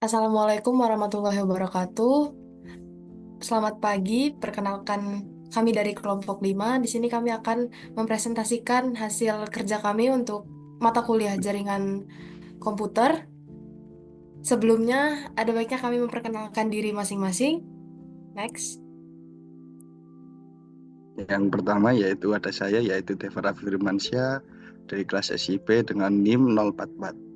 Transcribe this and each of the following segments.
Assalamualaikum warahmatullahi wabarakatuh. Selamat pagi, perkenalkan kami dari kelompok 5. Di sini kami akan mempresentasikan hasil kerja kami untuk mata kuliah jaringan komputer. Sebelumnya, ada baiknya kami memperkenalkan diri masing-masing. Next. Yang pertama yaitu ada saya yaitu Devara Firmansyah dari kelas SIP dengan NIM 044.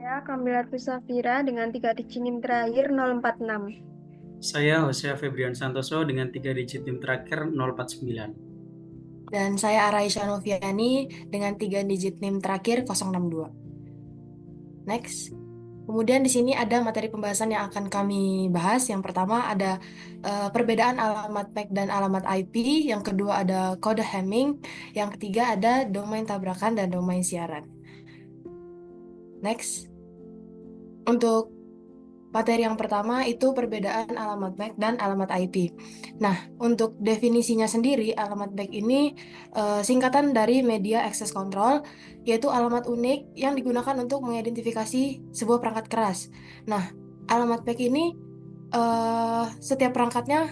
Saya Kamila Safira dengan 3 digit NIM terakhir 046. Saya Hosea Febrian Santoso dengan 3 digit NIM terakhir 049. Dan saya Araisha Noviani dengan 3 digit NIM terakhir 062. Next. Kemudian di sini ada materi pembahasan yang akan kami bahas. Yang pertama ada perbedaan alamat MAC dan alamat IP. Yang kedua ada kode Hamming. Yang ketiga ada domain tabrakan dan domain siaran. Next. Untuk materi yang pertama itu perbedaan alamat MAC dan alamat IP. Nah, untuk definisinya sendiri, alamat MAC ini singkatan dari Media Access Control, yaitu alamat unik yang digunakan untuk mengidentifikasi sebuah perangkat keras. Nah, alamat MAC ini setiap perangkatnya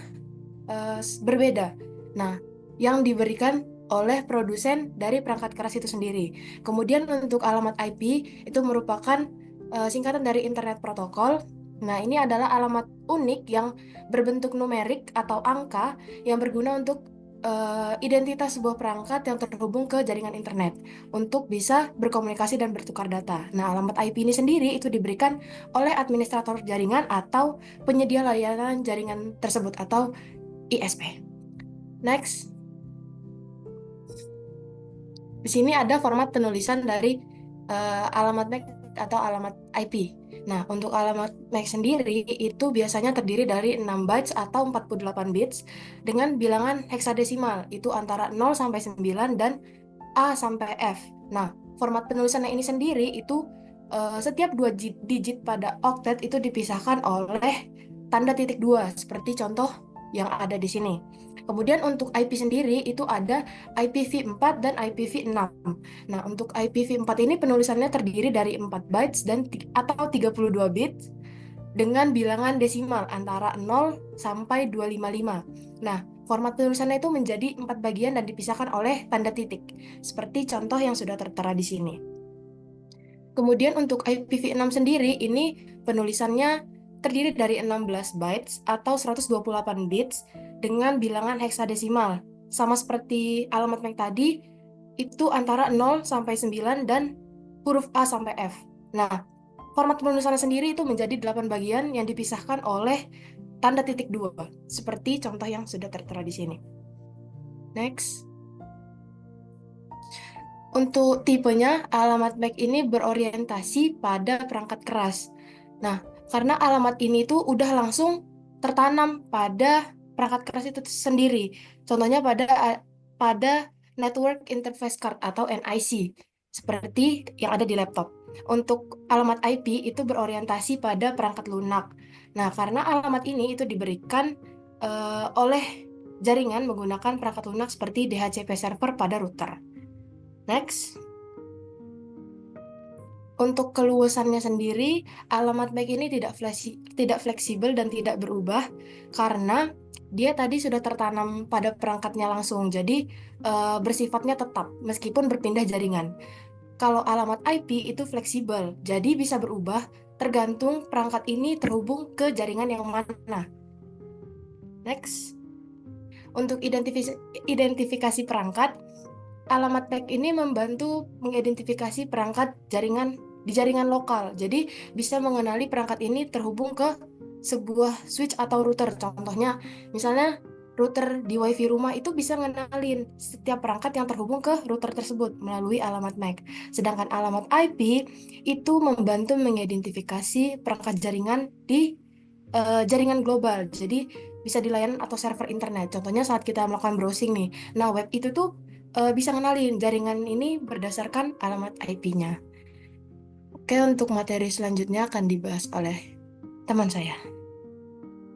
berbeda. Nah, yang diberikan oleh produsen dari perangkat keras itu sendiri. Kemudian untuk alamat IP itu merupakan singkatan dari Internet Protocol. Nah, ini adalah alamat unik yang berbentuk numerik atau angka yang berguna untuk identitas sebuah perangkat yang terhubung ke jaringan internet untuk bisa berkomunikasi dan bertukar data. Nah, alamat IP ini sendiri itu diberikan oleh administrator jaringan atau penyedia layanan jaringan tersebut atau ISP. Next. Di sini ada format penulisan dari alamat MAC atau alamat IP. Nah, untuk alamat MAC sendiri itu biasanya terdiri dari 6 bytes atau 48 bits dengan bilangan heksadesimal, itu antara 0 sampai 9 dan A sampai F. Nah, format penulisan ini sendiri itu setiap 2 digit pada oktet itu dipisahkan oleh tanda titik 2 seperti contoh yang ada di sini. Kemudian untuk IP sendiri itu ada IPv4 dan IPv6. Nah, untuk IPv4 ini penulisannya terdiri dari 4 bytes atau 32 bits dengan bilangan desimal antara 0 sampai 255. Nah, format penulisannya itu menjadi 4 bagian dan dipisahkan oleh tanda titik, seperti contoh yang sudah tertera di sini. Kemudian untuk IPv6 sendiri, ini penulisannya terdiri dari 16 bytes atau 128 bits dengan bilangan heksadesimal. Sama seperti alamat MAC tadi, itu antara 0 sampai 9 dan huruf A sampai F. Nah, format penulisannya sendiri itu menjadi 8 bagian yang dipisahkan oleh tanda titik 2, seperti contoh yang sudah tertera di sini. Next. Untuk tipenya, alamat MAC ini berorientasi pada perangkat keras. Nah, karena alamat ini tuh udah langsung tertanam pada perangkat keras itu sendiri. Contohnya pada Network Interface Card atau NIC, seperti yang ada di laptop. Untuk alamat IP itu berorientasi pada perangkat lunak. Nah, karena alamat ini itu diberikan oleh jaringan menggunakan perangkat lunak seperti DHCP server pada router. Next. Untuk keluasannya sendiri, alamat MAC ini tidak fleksibel dan tidak berubah karena dia tadi sudah tertanam pada perangkatnya langsung, jadi bersifatnya tetap meskipun berpindah jaringan. Kalau alamat IP itu fleksibel, jadi bisa berubah tergantung perangkat ini terhubung ke jaringan yang mana. Next. Untuk identifikasi perangkat, alamat MAC ini membantu mengidentifikasi perangkat di jaringan lokal. Jadi bisa mengenali perangkat ini terhubung ke sebuah switch atau router. Contohnya, misalnya router di WiFi rumah itu bisa mengenalin setiap perangkat yang terhubung ke router tersebut melalui alamat MAC. Sedangkan alamat IP itu membantu mengidentifikasi perangkat jaringan di jaringan global. Jadi bisa di layanan atau server internet. Contohnya saat kita melakukan browsing nih. Nah, web itu tuh bisa ngenalin jaringan ini berdasarkan alamat IP-nya. Oke, untuk materi selanjutnya akan dibahas oleh teman saya.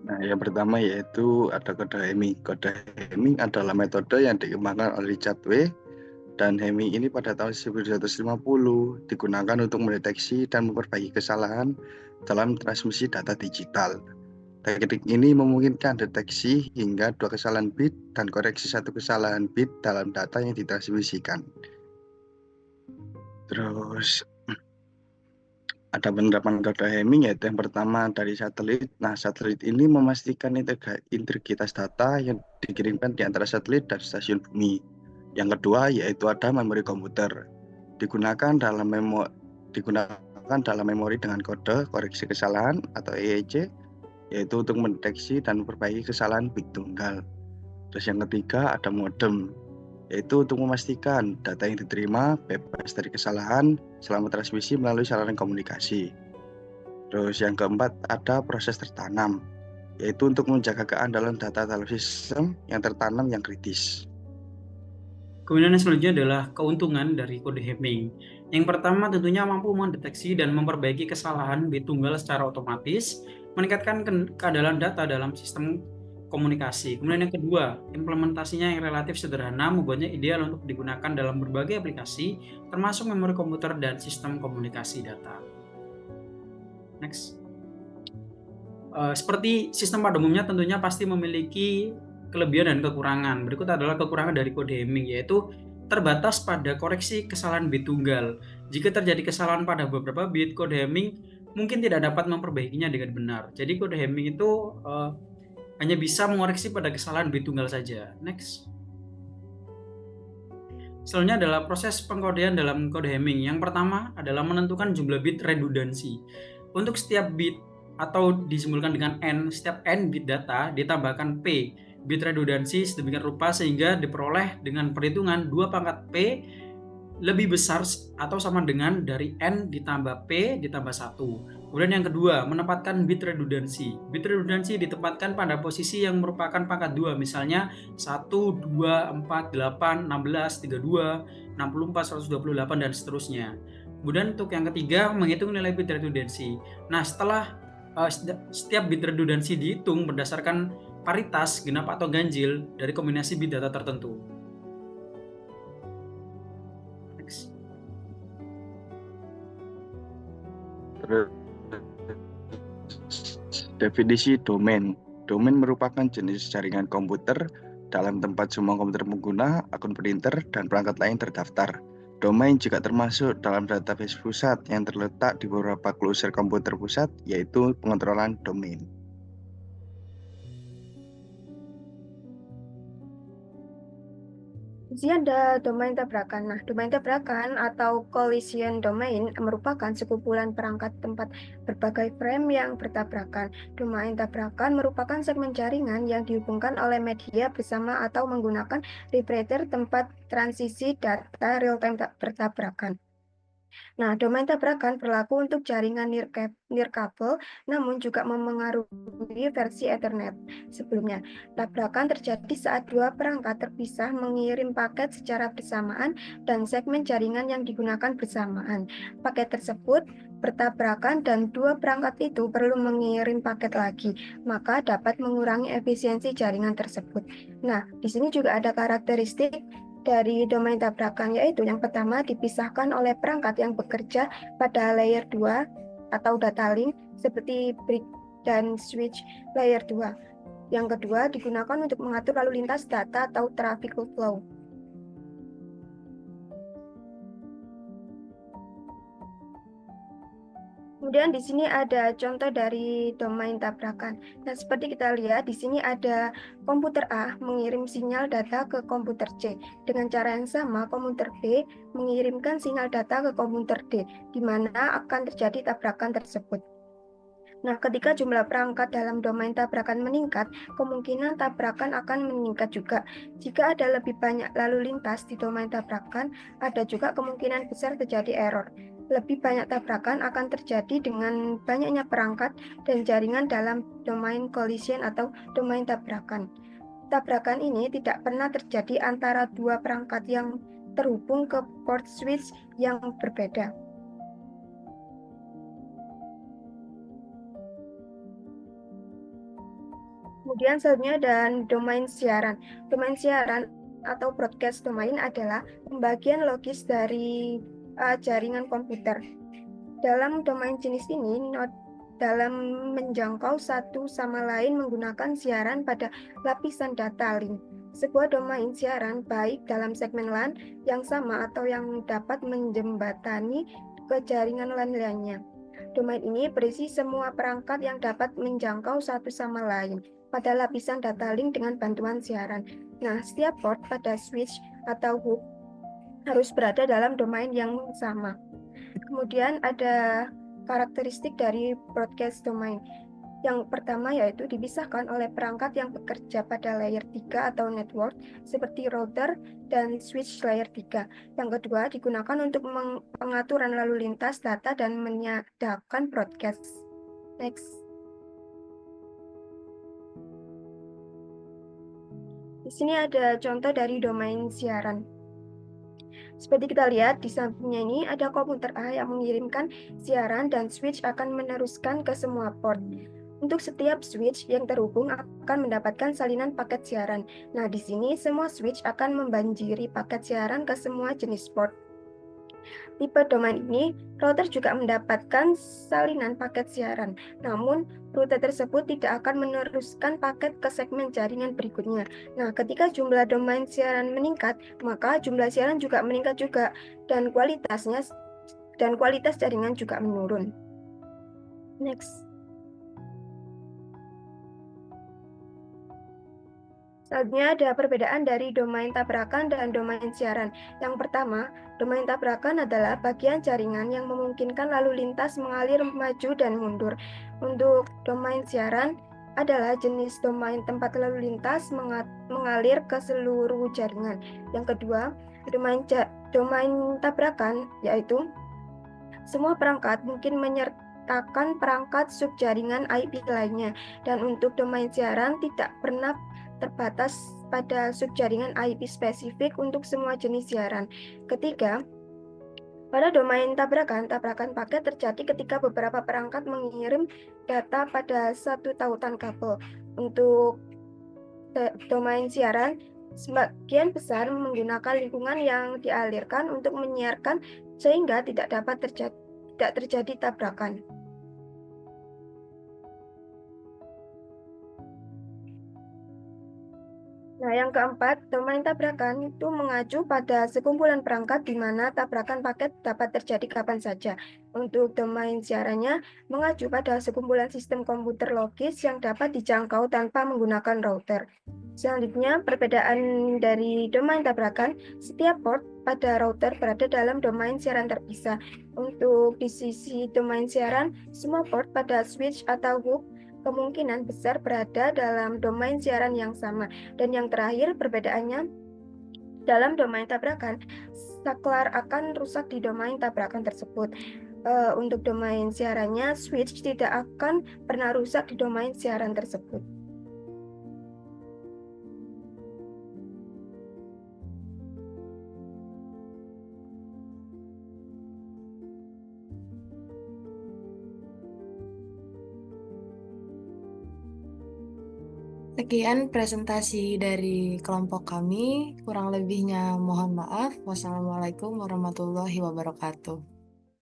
Nah, yang pertama yaitu ada kode Hamming. Kode Hamming adalah metode yang dikembangkan oleh Richard W. Dan HEMI ini pada tahun 1950 digunakan untuk mendeteksi dan memperbaiki kesalahan dalam transmisi data digital. Teknik ini memungkinkan deteksi hingga 2 kesalahan bit dan koreksi 1 kesalahan bit dalam data yang ditransmisikan. Terus ada penerapan kode HEMI, yaitu yang pertama dari satelit. Nah, satelit ini memastikan integritas data yang dikirimkan di antara satelit dan stasiun bumi. Yang kedua yaitu ada memori komputer. Digunakan dalam memori dengan kode koreksi kesalahan atau EEC, yaitu untuk mendeteksi dan memperbaiki kesalahan bit tunggal. Terus yang ketiga ada modem, yaitu untuk memastikan data yang diterima bebas dari kesalahan selama transmisi melalui saluran komunikasi. Terus yang keempat ada proses tertanam, yaitu untuk menjaga keandalan data dalam sistem yang tertanam yang kritis. Kemudian yang selanjutnya adalah keuntungan dari kode HEMI. Yang pertama tentunya mampu mendeteksi dan memperbaiki kesalahan bit tunggal secara otomatis, meningkatkan keandalan data dalam sistem komunikasi. Kemudian yang kedua, implementasinya yang relatif sederhana membuatnya ideal untuk digunakan dalam berbagai aplikasi, termasuk memori komputer dan sistem komunikasi data. Next. Seperti sistem pada umumnya tentunya pasti memiliki kelebihan dan kekurangan. Berikut adalah kekurangan dari kode HEMI, yaitu terbatas pada koreksi kesalahan bit tunggal. Jika terjadi kesalahan pada beberapa bit, kode HEMI mungkin tidak dapat memperbaikinya dengan benar. Jadi kode HEMI itu hanya bisa mengoreksi pada kesalahan bit tunggal saja. Next. Selanjutnya adalah proses pengkodean dalam kode HEMI. Yang pertama adalah menentukan jumlah bit redundansi. Untuk setiap bit atau disimbolkan dengan N, setiap N bit data ditambahkan P bit redundansi sedemikian rupa sehingga diperoleh dengan perhitungan 2 pangkat P lebih besar atau sama dengan dari N ditambah P ditambah 1. Kemudian yang kedua, menempatkan bit redundansi. Bit redundansi ditempatkan pada posisi yang merupakan pangkat 2, misalnya 1, 2, 4, 8, 16, 32, 64, 128, dan seterusnya. Kemudian untuk yang ketiga, menghitung nilai bit redundansi. Nah, setelah setiap bit redundansi dihitung berdasarkan paritas, genap atau ganjil dari kombinasi bit data tertentu. Next. Definisi domain. Domain merupakan jenis jaringan komputer dalam tempat semua komputer pengguna, akun printer, dan perangkat lain terdaftar. Domain juga termasuk dalam database pusat yang terletak di beberapa cluster komputer pusat, yaitu pengontrolan domain. Di sini ada domain tabrakan. Nah, domain tabrakan atau collision domain merupakan sekumpulan perangkat tempat berbagai frame yang bertabrakan. Domain tabrakan merupakan segmen jaringan yang dihubungkan oleh media bersama atau menggunakan repeater tempat transisi data real-time bertabrakan. Nah, domain tabrakan berlaku untuk jaringan nirkabel, namun juga memengaruhi versi Ethernet. Sebelumnya, tabrakan terjadi saat dua perangkat terpisah mengirim paket secara bersamaan dan segmen jaringan yang digunakan bersamaan. Paket tersebut bertabrakan dan dua perangkat itu perlu mengirim paket lagi, maka dapat mengurangi efisiensi jaringan tersebut. Nah, di sini juga ada karakteristik dari domain tabrakan, yaitu yang pertama dipisahkan oleh perangkat yang bekerja pada layer 2 atau data link seperti bridge dan switch layer 2. Yang kedua digunakan untuk mengatur lalu lintas data atau traffic flow. Kemudian di sini ada contoh dari domain tabrakan. Nah, seperti kita lihat di sini ada komputer A mengirim sinyal data ke komputer C. Dengan cara yang sama, komputer B mengirimkan sinyal data ke komputer D, di mana akan terjadi tabrakan tersebut. Nah, ketika jumlah perangkat dalam domain tabrakan meningkat, kemungkinan tabrakan akan meningkat juga. Jika ada lebih banyak lalu lintas di domain tabrakan, ada juga kemungkinan besar terjadi error. Lebih banyak tabrakan akan terjadi dengan banyaknya perangkat dan jaringan dalam domain collision atau domain tabrakan. Tabrakan ini tidak pernah terjadi antara dua perangkat yang terhubung ke port switch yang berbeda. Kemudian selanjutnya dan domain siaran. Domain siaran atau broadcast domain adalah pembagian logis dari jaringan komputer. Dalam domain jenis ini, node dalam menjangkau satu sama lain menggunakan siaran pada lapisan data link. Sebuah domain siaran baik dalam segmen LAN yang sama atau yang dapat menjembatani ke jaringan LAN lainnya. Domain ini berisi semua perangkat yang dapat menjangkau satu sama lain pada lapisan data link dengan bantuan siaran. Nah, setiap port pada switch atau hub harus berada dalam domain yang sama. Kemudian ada karakteristik dari broadcast domain. Yang pertama yaitu dipisahkan oleh perangkat yang bekerja pada layer 3 atau network seperti router dan switch layer 3. Yang kedua digunakan untuk pengaturan lalu lintas data dan menyediakan broadcast. Next. Di sini ada contoh dari domain siaran. Seperti kita lihat di sampingnya ini ada komputer A yang mengirimkan siaran dan switch akan meneruskan ke semua port. Untuk setiap switch yang terhubung akan mendapatkan salinan paket siaran. Nah, di sini semua switch akan membanjiri paket siaran ke semua jenis port. Tipe domain ini, router juga mendapatkan salinan paket siaran. Namun, rute tersebut tidak akan meneruskan paket ke segmen jaringan berikutnya. Nah, ketika jumlah domain siaran meningkat, maka jumlah siaran juga meningkat juga dan kualitas jaringan juga menurun. Next. Selanjutnya ada perbedaan dari domain tabrakan dan domain siaran. Yang pertama, domain tabrakan adalah bagian jaringan yang memungkinkan lalu lintas mengalir maju dan mundur. Untuk domain siaran adalah jenis domain tempat lalu lintas mengalir ke seluruh jaringan. Yang kedua, domain tabrakan yaitu semua perangkat mungkin menyertakan perangkat subjaringan IP lainnya. Dan untuk domain siaran tidak pernah terbatas pada subjaringan IP spesifik untuk semua jenis siaran. Ketiga, pada domain tabrakan paket terjadi ketika beberapa perangkat mengirim data pada satu tautan kabel. Untuk domain siaran, sebagian besar menggunakan lingkungan yang dialirkan untuk menyiarkan sehingga tidak terjadi tabrakan. Nah, yang keempat, domain tabrakan itu mengacu pada sekumpulan perangkat di mana tabrakan paket dapat terjadi kapan saja. Untuk domain siarannya mengacu pada sekumpulan sistem komputer logis yang dapat dijangkau tanpa menggunakan router. Selanjutnya, perbedaan dari domain tabrakan, setiap port pada router berada dalam domain siaran terpisah. Untuk di sisi domain siaran, semua port pada switch atau hub kemungkinan besar berada dalam domain siaran yang sama. Dan yang terakhir, perbedaannya dalam domain tabrakan, saklar akan rusak di domain tabrakan tersebut. Untuk domain siarannya, switch tidak akan pernah rusak di domain siaran tersebut. Sekian presentasi dari kelompok kami. Kurang lebihnya mohon maaf. Wassalamualaikum warahmatullahi wabarakatuh.